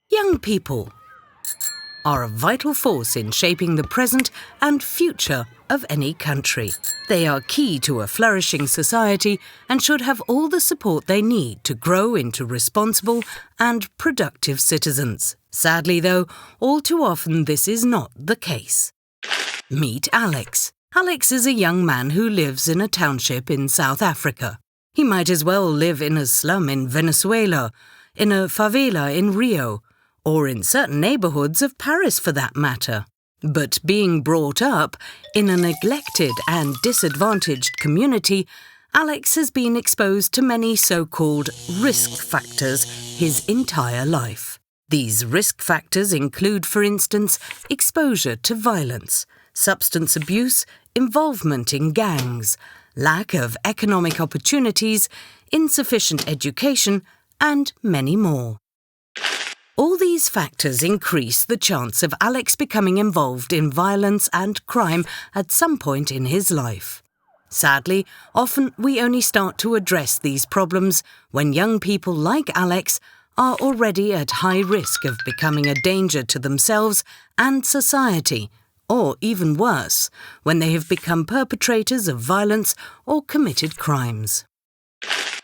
Young people are a vital force in shaping the present and future of any country. They are key to a flourishing society and should have all the support they need to grow into responsible and productive citizens. Sadly, though, all too often this is not the case. Meet Alex. Alex is a young man who lives in a township in South Africa. He might as well live in a slum in Venezuela, in a favela in Rio, or in certain neighbourhoods of Paris for that matter. But being brought up in a neglected and disadvantaged community, Alex has been exposed to many so-called risk factors his entire life. These risk factors include, for instance, exposure to violence, substance abuse, involvement in gangs, lack of economic opportunities, insufficient education, and many more. All these factors increase the chance of Alex becoming involved in violence and crime at some point in his life. Sadly, often we only start to address these problems when young people like Alex are already at high risk of becoming a danger to themselves and society, or even worse, when they have become perpetrators of violence or committed crimes.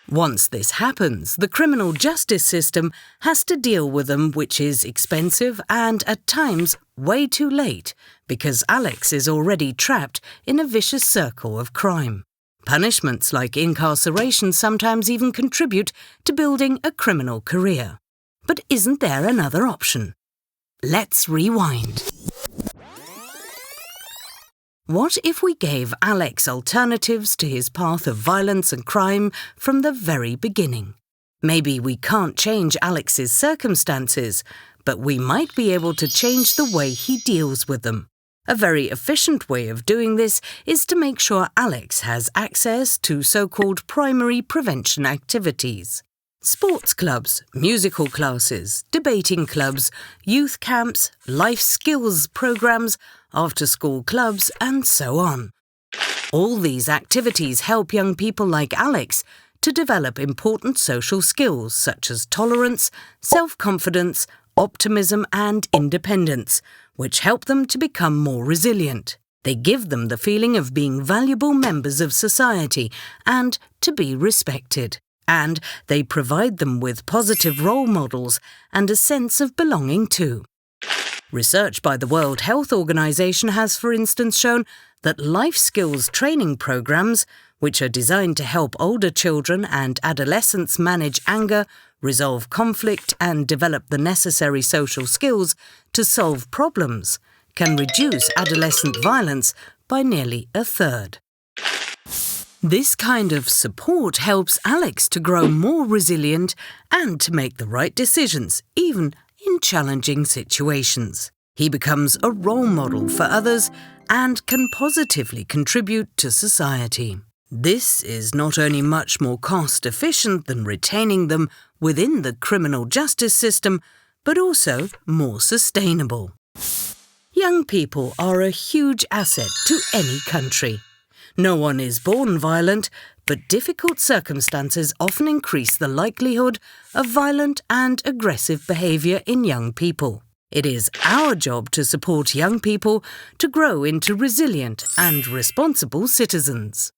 Once this happens, the criminal justice system has to deal with them, which is expensive and, at times, way too late, because Alex is already trapped in a vicious circle of crime. Punishments like incarceration sometimes even contribute to building a criminal career. But isn't there another option? Let's rewind. What if we gave Alex alternatives to his path of violence and crime from the very beginning? Maybe we can't change Alex's circumstances, but we might be able to change the way he deals with them. A very efficient way of doing this is to make sure Alex has access to so-called primary prevention activities. Sports clubs, musical classes, debating clubs, youth camps, life skills programs, after-school clubs, and so on. All these activities help young people like Alex to develop important social skills such as tolerance, self-confidence, optimism, and independence, which help them to become more resilient. They give them the feeling of being valuable members of society and to be respected. And they provide them with positive role models and a sense of belonging too. Research by the World Health Organization has, for instance, shown that life skills training programs, which are designed to help older children and adolescents manage anger, resolve conflict, and develop the necessary social skills to solve problems, can reduce adolescent violence by nearly a third. This kind of support helps Alex to grow more resilient and to make the right decisions, even in challenging situations. He becomes a role model for others and can positively contribute to society. This is not only much more cost-efficient than retaining them within the criminal justice system, but also more sustainable. Young people are a huge asset to any country. No one is born violent, but difficult circumstances often increase the likelihood of violent and aggressive behaviour in young people. It is our job to support young people to grow into resilient and responsible citizens.